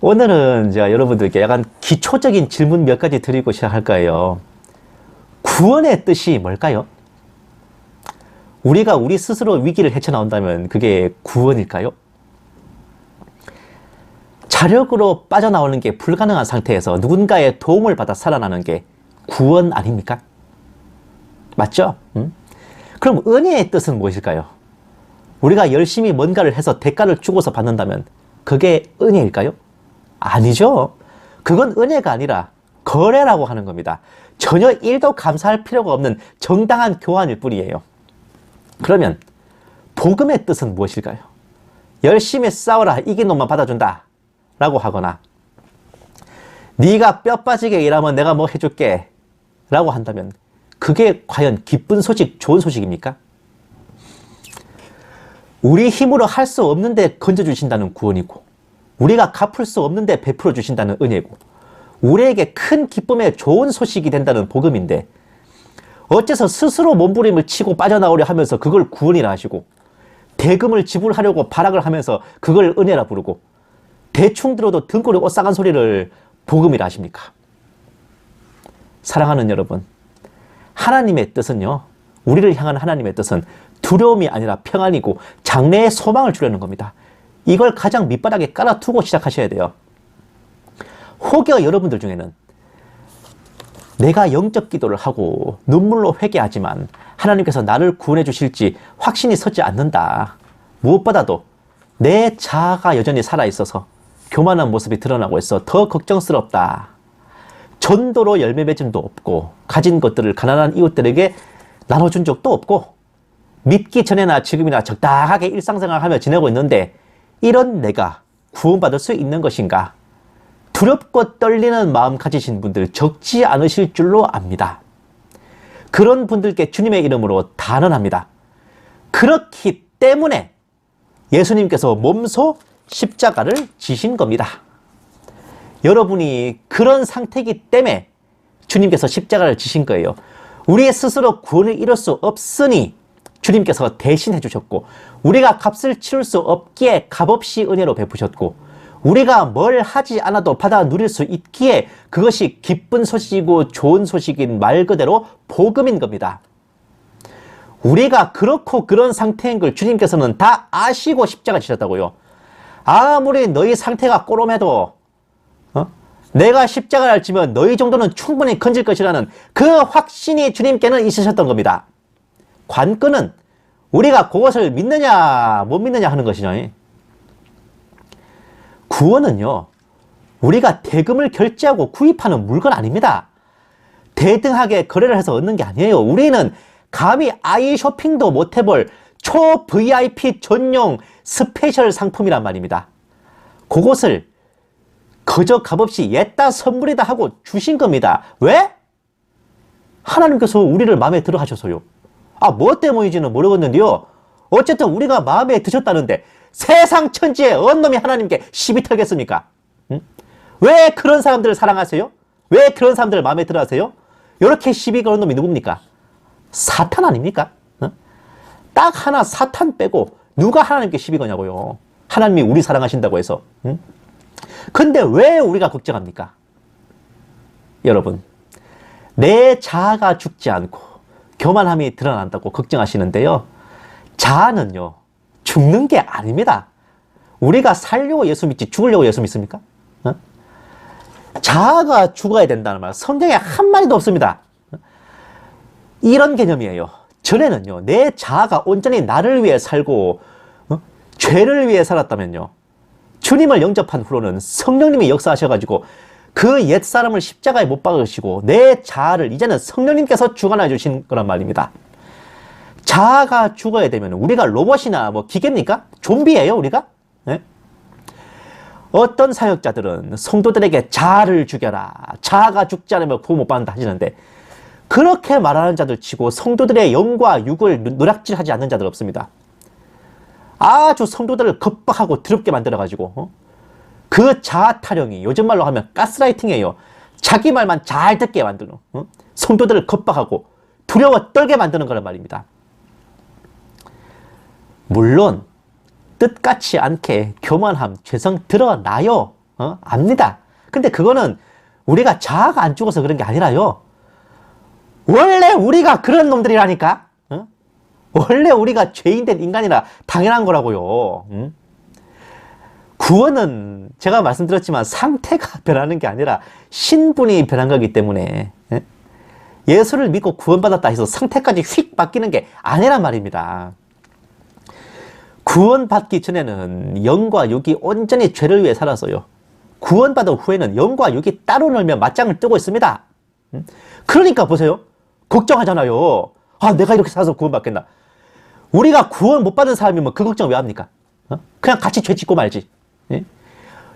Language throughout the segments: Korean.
오늘은 제가 여러분들께 약간 기초적인 질문 몇 가지 드리고 시작할 거예요. 구원의 뜻이 뭘까요? 우리가 우리 스스로 위기를 헤쳐나온다면 그게 구원일까요? 자력으로 빠져나오는 게 불가능한 상태에서 누군가의 도움을 받아 살아나는 게 구원 아닙니까? 맞죠? 그럼 은혜의 뜻은 무엇일까요? 우리가 열심히 뭔가를 해서 대가를 주고서 받는다면 그게 은혜일까요? 아니죠. 그건 은혜가 아니라 거래라고 하는 겁니다. 전혀 1도 감사할 필요가 없는 정당한 교환일 뿐이에요. 그러면 복음의 뜻은 무엇일까요? 열심히 싸워라, 이긴 놈만 받아준다 라고 하거나, 네가 뼈 빠지게 일하면 내가 뭐 해줄게 라고 한다면 그게 과연 기쁜 소식, 좋은 소식입니까? 우리 힘으로 할 수 없는데 건져주신다는 구원이고, 우리가 갚을 수 없는데 베풀어 주신다는 은혜고, 우리에게 큰 기쁨의 좋은 소식이 된다는 복음인데, 어째서 스스로 몸부림을 치고 빠져나오려 하면서 그걸 구원이라 하시고, 대금을 지불하려고 발악을 하면서 그걸 은혜라 부르고, 대충 들어도 등골에 옷 싸간 소리를 복음이라 하십니까? 사랑하는 여러분, 하나님의 뜻은요, 우리를 향한 하나님의 뜻은 두려움이 아니라 평안이고 장래의 소망을 주려는 겁니다. 이걸 가장 밑바닥에 깔아두고 시작하셔야 돼요. 혹여 여러분들 중에는 내가 영적 기도를 하고 눈물로 회개하지만 하나님께서 나를 구원해 주실지 확신이 서지 않는다. 무엇보다도 내 자아가 여전히 살아있어서 교만한 모습이 드러나고 있어 더 걱정스럽다. 전도로 열매 맺음도 없고 가진 것들을 가난한 이웃들에게 나눠준 적도 없고 믿기 전에나 지금이나 적당하게 일상생활하며 지내고 있는데 이런 내가 구원받을 수 있는 것인가? 두렵고 떨리는 마음 가지신 분들 적지 않으실 줄로 압니다. 그런 분들께 주님의 이름으로 단언합니다. 그렇기 때문에 예수님께서 몸소 십자가를 지신 겁니다. 여러분이 그런 상태이기 때문에 주님께서 십자가를 지신 거예요. 우리 스스로 구원을 이룰 수 없으니 주님께서 대신해 주셨고, 우리가 값을 치를 수 없기에 값없이 은혜로 베푸셨고, 우리가 뭘 하지 않아도 받아 누릴 수 있기에 그것이 기쁜 소식이고 좋은 소식인 말 그대로 복음인 겁니다. 우리가 그렇고 그런 상태인 걸 주님께서는 다 아시고 십자가 지셨다고요. 아무리 너희 상태가 꼬롬해도 내가 십자가를 지면 너희 정도는 충분히 건질 것이라는 그 확신이 주님께는 있으셨던 겁니다. 관건은 우리가 그것을 믿느냐 못 믿느냐 하는 것이죠. 구원은요, 우리가 대금을 결제하고 구입하는 물건 아닙니다. 대등하게 거래를 해서 얻는 게 아니에요. 우리는 감히 아이 쇼핑도 못 해볼 초 VIP 전용 스페셜 상품이란 말입니다. 그것을 그저 값없이 옛다 선물이다 하고 주신 겁니다. 왜? 하나님께서 우리를 마음에 들어 하셔서요. 뭐 때문인지는 모르겠는데요. 어쨌든 우리가 마음에 드셨다는데 세상 천지에 어느 놈이 하나님께 시비 털겠습니까? 왜 그런 사람들을 사랑하세요? 왜 그런 사람들을 마음에 들어 하세요? 이렇게 시비 거는 놈이 누굽니까? 사탄 아닙니까? 딱 하나 사탄 빼고 누가 하나님께 시비 거냐고요. 하나님이 우리 사랑하신다고 해서. 근데 왜 우리가 걱정합니까? 여러분, 내 자아가 죽지 않고 교만함이 드러난다고 걱정하시는데요. 자아는요, 죽는 게 아닙니다. 우리가 살려고 예수 믿지 죽으려고 예수 믿습니까? 자아가 죽어야 된다는 말 성경에 한마디도 없습니다. 이런 개념이에요. 전에는요, 내 자아가 온전히 나를 위해 살고 죄를 위해 살았다면요, 주님을 영접한 후로는 성령님이 역사하셔가지고 그 옛사람을 십자가에 못 박으시고 내 자아를 이제는 성령님께서 주관해 주신 거란 말입니다. 자아가 죽어야 되면 우리가 로봇이나 기계입니까? 좀비예요, 우리가? 네? 어떤 사역자들은 성도들에게 자아를 죽여라, 자아가 죽지 않으면 구원 못 받는다 하시는데, 그렇게 말하는 자들 치고 성도들의 영과 육을 누락질하지 않는 자들 없습니다. 아주 성도들을 겁박하고 두렵게 만들어가지고 그 자아 타령이 요즘 말로 하면 가스라이팅이에요. 자기 말만 잘 듣게 만드는, 성도들을 겁박하고 두려워 떨게 만드는 거란 말입니다. 물론 뜻같지 않게 교만함, 죄성 드러나요. 압니다. 근데 그거는 우리가 자아가 안 죽어서 그런 게 아니라요. 원래 우리가 그런 놈들이라니까. 원래 우리가 죄인된 인간이라 당연한 거라고요. 구원은 제가 말씀드렸지만 상태가 변하는 게 아니라 신분이 변한 거기 때문에 예수를 믿고 구원받았다 해서 상태까지 휙 바뀌는 게 아니란 말입니다. 구원받기 전에는 영과 육이 온전히 죄를 위해 살았어요. 구원받은 후에는 영과 육이 따로 놀며 맞짱을 뜨고 있습니다. 그러니까 보세요. 걱정하잖아요. 아, 내가 이렇게 살아서 구원받겠나. 우리가 구원 못 받은 사람이면 그 걱정 왜 합니까? 그냥 같이 죄 짓고 말지.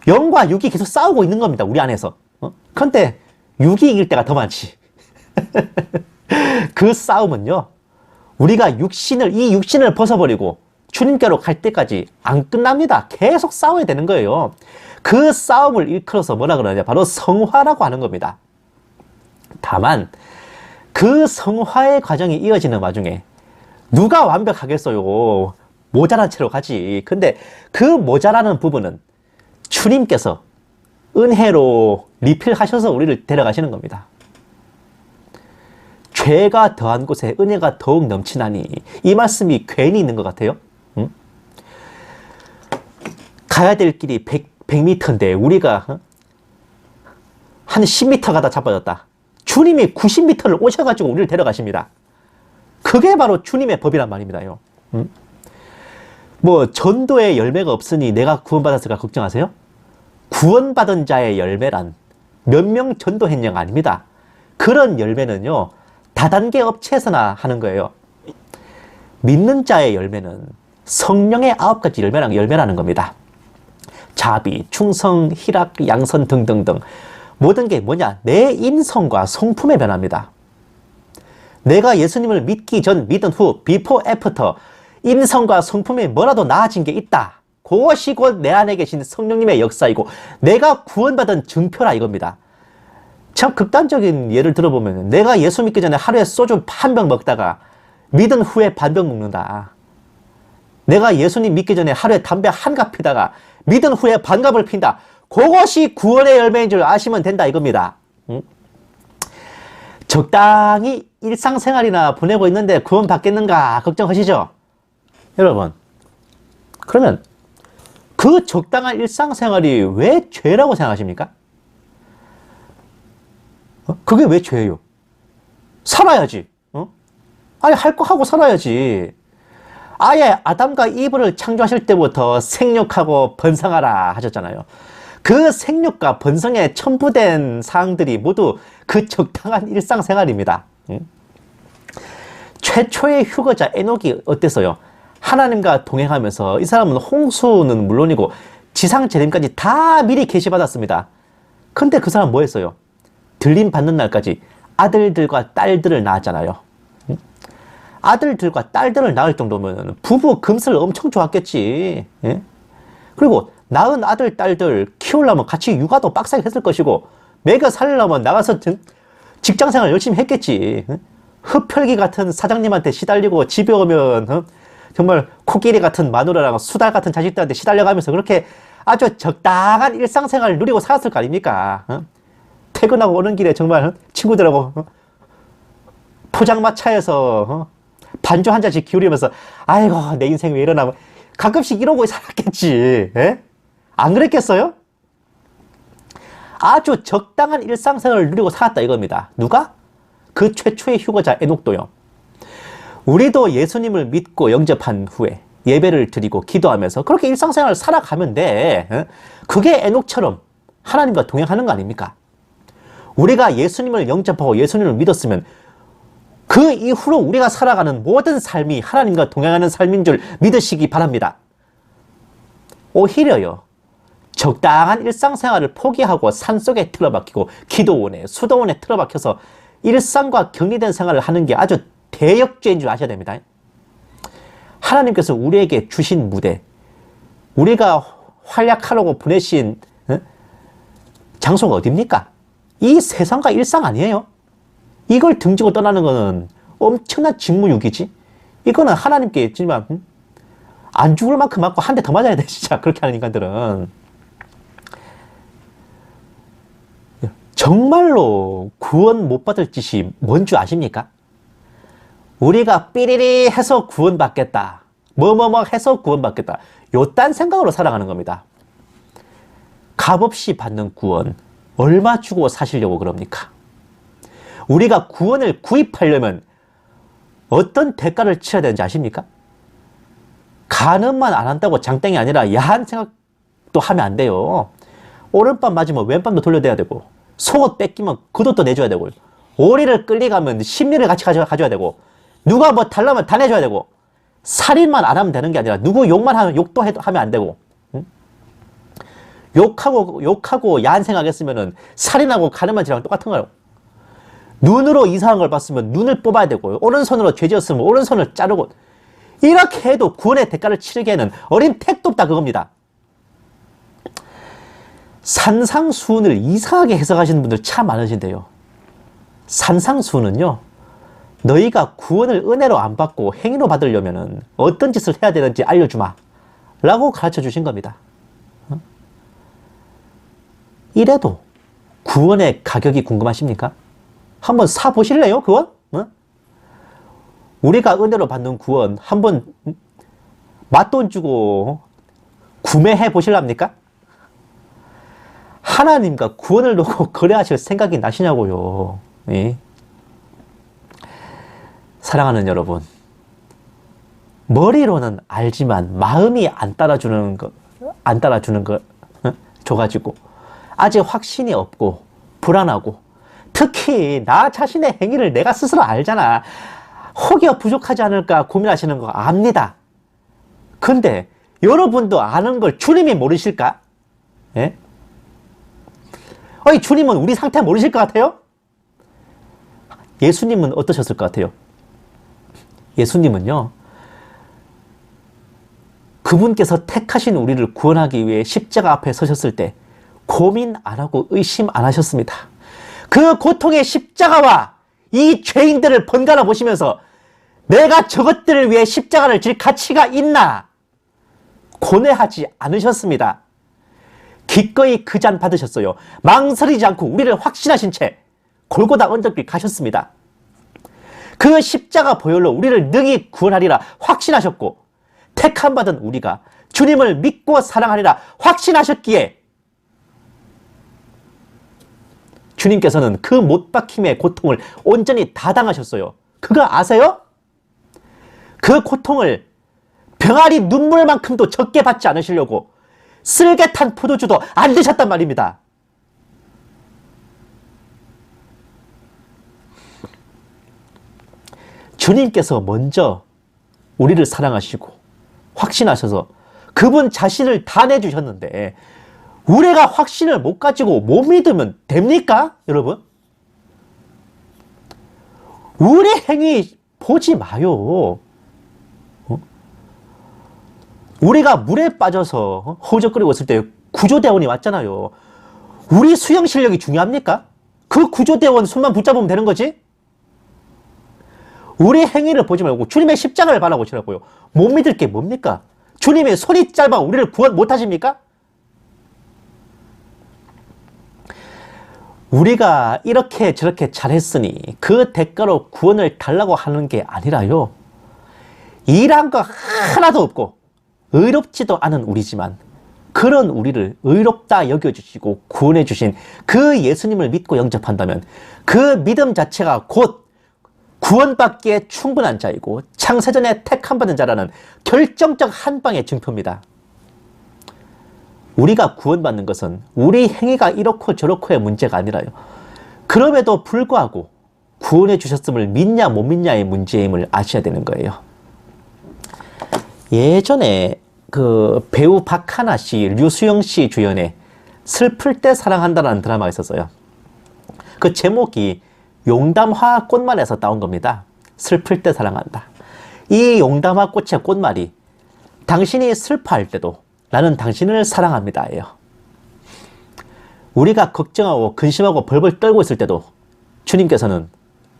영과 육이 계속 싸우고 있는 겁니다. 우리 안에서. 그런데 육이 이길 때가 더 많지. 그 싸움은요. 우리가 이 육신을 벗어버리고 주님께로 갈 때까지 안 끝납니다. 계속 싸워야 되는 거예요. 그 싸움을 일컬어서 뭐라 그러냐. 바로 성화라고 하는 겁니다. 다만 그 성화의 과정이 이어지는 와중에 누가 완벽하겠어요. 모자란 채로 가지. 근데 그 모자라는 부분은 주님께서 은혜로 리필하셔서 우리를 데려가시는 겁니다. 죄가 더한 곳에 은혜가 더욱 넘치나니, 이 말씀이 괜히 있는 것 같아요. 가야 될 길이 100m인데 우리가 한 10m 가다 자빠졌다. 주님이 90m를 오셔가지고 우리를 데려가십니다. 그게 바로 주님의 법이란 말입니다요. 뭐 전도의 열매가 없으니 내가 구원받았을까 걱정하세요? 구원받은 자의 열매란 몇 명 전도했냐가 아닙니다. 그런 열매는요, 다단계 업체에서나 하는 거예요. 믿는 자의 열매는 성령의 9가지 열매라는 겁니다. 자비, 충성, 희락, 양선 등등등. 모든 게 뭐냐? 내 인성과 성품의 변화입니다. 내가 예수님을 믿기 전, 믿은 후, 비포, 애프터, 인성과 성품에 뭐라도 나아진 게 있다. 그것이 곧 내 안에 계신 성령님의 역사이고 내가 구원받은 증표라 이겁니다. 참 극단적인 예를 들어보면 내가 예수 믿기 전에 하루에 소주 한 병 먹다가 믿은 후에 반병 먹는다. 내가 예수님 믿기 전에 하루에 담배 한 갑 피다가 믿은 후에 반갑을 핀다. 그것이 구원의 열매인 줄 아시면 된다 이겁니다. 적당히 일상생활이나 보내고 있는데 구원 받겠는가 걱정하시죠? 여러분, 그러면 그 적당한 일상생활이 왜 죄라고 생각하십니까? 그게 왜 죄예요? 살아야지. 아니, 할 거 하고 살아야지. 아예 아담과 이브를 창조하실 때부터 생육하고 번성하라 하셨잖아요. 그 생육과 번성에 첨부된 사항들이 모두 그 적당한 일상생활입니다. 최초의 휴거자 에녹이 어땠어요? 하나님과 동행하면서 이 사람은 홍수는 물론이고 지상재림까지 다 미리 계시받았습니다. 근데 그 사람 뭐 했어요? 들림 받는 날까지 아들들과 딸들을 낳았잖아요. 아들들과 딸들을 낳을 정도면 부부 금슬 엄청 좋았겠지. 예? 그리고 낳은 아들, 딸들 키우려면 같이 육아도 빡세게 했을 것이고 먹여 살려면 나가서 직장생활 열심히 했겠지. 흡혈귀 같은 사장님한테 시달리고 집에 오면 정말 코끼리 같은 마누라랑 수달 같은 자식들한테 시달려가면서 그렇게 아주 적당한 일상생활을 누리고 살았을 거 아닙니까? 퇴근하고 오는 길에 정말 친구들하고 포장마차에서 반주 한 잔씩 기울이면서 아이고 내 인생 왜 이러나 가끔씩 이러고 살았겠지. 에? 안 그랬겠어요? 아주 적당한 일상생활을 누리고 살았다 이겁니다. 누가? 그 최초의 휴거자 에녹도요. 우리도 예수님을 믿고 영접한 후에 예배를 드리고 기도하면서 그렇게 일상생활을 살아가면 돼. 에? 그게 에녹처럼 하나님과 동행하는 거 아닙니까? 우리가 예수님을 영접하고 예수님을 믿었으면 그 이후로 우리가 살아가는 모든 삶이 하나님과 동행하는 삶인 줄 믿으시기 바랍니다. 오히려요, 적당한 일상생활을 포기하고 산속에 틀어박히고 기도원에 수도원에 틀어박혀서 일상과 격리된 생활을 하는 게 아주 대역죄인 줄 아셔야 됩니다. 하나님께서 우리에게 주신 무대, 우리가 활약하려고 보내신 장소가 어딥니까? 이 세상과 일상 아니에요. 이걸 등지고 떠나는 거는 엄청난 직무유기지. 이거는 하나님께 있지만 안 죽을 만큼 맞고 한 대 더 맞아야 돼, 진짜. 그렇게 하는 인간들은. 정말로 구원 못 받을 짓이 뭔 줄 아십니까? 우리가 삐리리 해서 구원받겠다. 뭐뭐뭐 해서 구원받겠다. 요딴 생각으로 살아가는 겁니다. 값없이 받는 구원, 얼마 주고 사시려고 그럽니까? 우리가 구원을 구입하려면 어떤 대가를 치러야 되는지 아십니까? 간음만 안 한다고 장땡이 아니라 야한 생각도 하면 안 돼요. 오른밤 맞으면 왼밤도 돌려대야 되고, 속옷 뺏기면 그 돈도 내줘야 되고, 오리를 끌려가면 심리를 같이 가져야 되고, 누가 뭐 달라면 다 내줘야 되고, 살인만 안 하면 되는 게 아니라 누구 욕만 하면 욕도 하면 안 되고, 응? 욕하고 야한 생각했으면은 살인하고 간음한 죄랑 똑같은 거예요. 눈으로 이상한 걸 봤으면 눈을 뽑아야 되고, 오른손으로 죄 지었으면 오른손을 자르고, 이렇게 해도 구원의 대가를 치르기에는 어린 택도 없다, 그겁니다. 산상수훈을 이상하게 해석하시는 분들 참 많으신데요. 산상수훈은요, 너희가 구원을 은혜로 안 받고 행위로 받으려면 어떤 짓을 해야 되는지 알려주마 라고 가르쳐 주신 겁니다. 이래도 구원의 가격이 궁금하십니까? 한번 사보실래요, 구원? 우리가 은혜로 받는 구원 한번 맞돈 주고 구매해 보실랍니까? 하나님과 구원을 놓고 거래하실 생각이 나시냐고요. 예? 사랑하는 여러분, 머리로는 알지만 마음이 안 따라주는 거 줘가지고 아직 확신이 없고 불안하고, 특히 나 자신의 행위를 내가 스스로 알잖아. 혹여 부족하지 않을까 고민하시는 거 압니다. 근데 여러분도 아는 걸 주님이 모르실까? 예? 어이, 주님은 우리 상태 모르실 것 같아요? 예수님은 어떠셨을 것 같아요? 예수님은요, 그분께서 택하신 우리를 구원하기 위해 십자가 앞에 서셨을 때 고민 안 하고 의심 안 하셨습니다. 그 고통의 십자가와 이 죄인들을 번갈아 보시면서 내가 저것들을 위해 십자가를 질 가치가 있나 고뇌하지 않으셨습니다. 기꺼이 그 잔 받으셨어요. 망설이지 않고 우리를 확신하신 채 골고다 언덕길 가셨습니다. 그 십자가 보혈로 우리를 능히 구원하리라 확신하셨고, 택함 받은 우리가 주님을 믿고 사랑하리라 확신하셨기에 주님께서는 그 못 박힘의 고통을 온전히 다 당하셨어요. 그거 아세요? 그 고통을 병아리 눈물만큼도 적게 받지 않으시려고 쓸개 탄 포도주도 안 드셨단 말입니다. 주님께서 먼저 우리를 사랑하시고 확신하셔서 그분 자신을 다 내주셨는데 우리가 확신을 못 가지고 못 믿으면 됩니까? 여러분? 우리 행위 보지 마요. 우리가 물에 빠져서 허우적거리고 있을 때 구조대원이 왔잖아요. 우리 수영 실력이 중요합니까? 그 구조대원 손만 붙잡으면 되는 거지? 우리 행위를 보지 말고 주님의 십자가를 바라보시라고요. 못 믿을 게 뭡니까? 주님의 손이 짧아 우리를 구원 못 하십니까? 우리가 이렇게 저렇게 잘했으니 그 대가로 구원을 달라고 하는 게 아니라요, 일한 거 하나도 없고 의롭지도 않은 우리지만 그런 우리를 의롭다 여겨주시고 구원해 주신 그 예수님을 믿고 영접한다면 그 믿음 자체가 곧 구원받기에 충분한 자이고 창세전에 택함받은 자라는 결정적 한 방의 증표입니다. 우리가 구원받는 것은 우리 행위가 이렇고 저렇고의 문제가 아니라요, 그럼에도 불구하고 구원해 주셨음을 믿냐 못 믿냐의 문제임을 아셔야 되는 거예요. 예전에 그 배우 박하나 씨, 류수영 씨 주연의 슬플 때 사랑한다라는 드라마가 있었어요. 그 제목이 용담화 꽃말에서 따온 겁니다. 슬플 때 사랑한다. 이 용담화 꽃의 꽃말이 당신이 슬퍼할 때도 나는 당신을 사랑합니다 예요. 우리가 걱정하고 근심하고 벌벌 떨고 있을 때도 주님께서는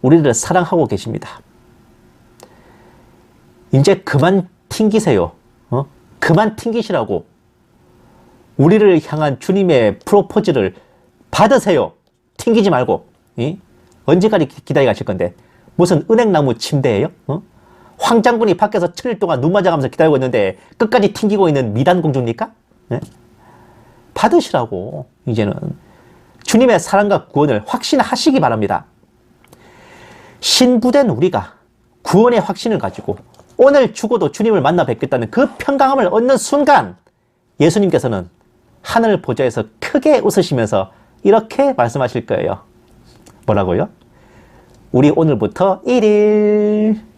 우리를 사랑하고 계십니다. 이제 그만 튕기세요. 그만 튕기시라고. 우리를 향한 주님의 프로포즈를 받으세요. 튕기지 말고. 언제까지 기다려 가실 건데. 무슨 은행나무 침대예요? 황 장군이 밖에서 7일 동안 눈 맞아가면서 기다리고 있는데 끝까지 튕기고 있는 미단공주입니까? 네? 받으시라고. 이제는 주님의 사랑과 구원을 확신하시기 바랍니다. 신부된 우리가 구원의 확신을 가지고 오늘 죽어도 주님을 만나 뵙겠다는 그 평강함을 얻는 순간 예수님께서는 하늘 보좌에서 크게 웃으시면서 이렇게 말씀하실 거예요. 뭐라고요? 우리 오늘부터 1일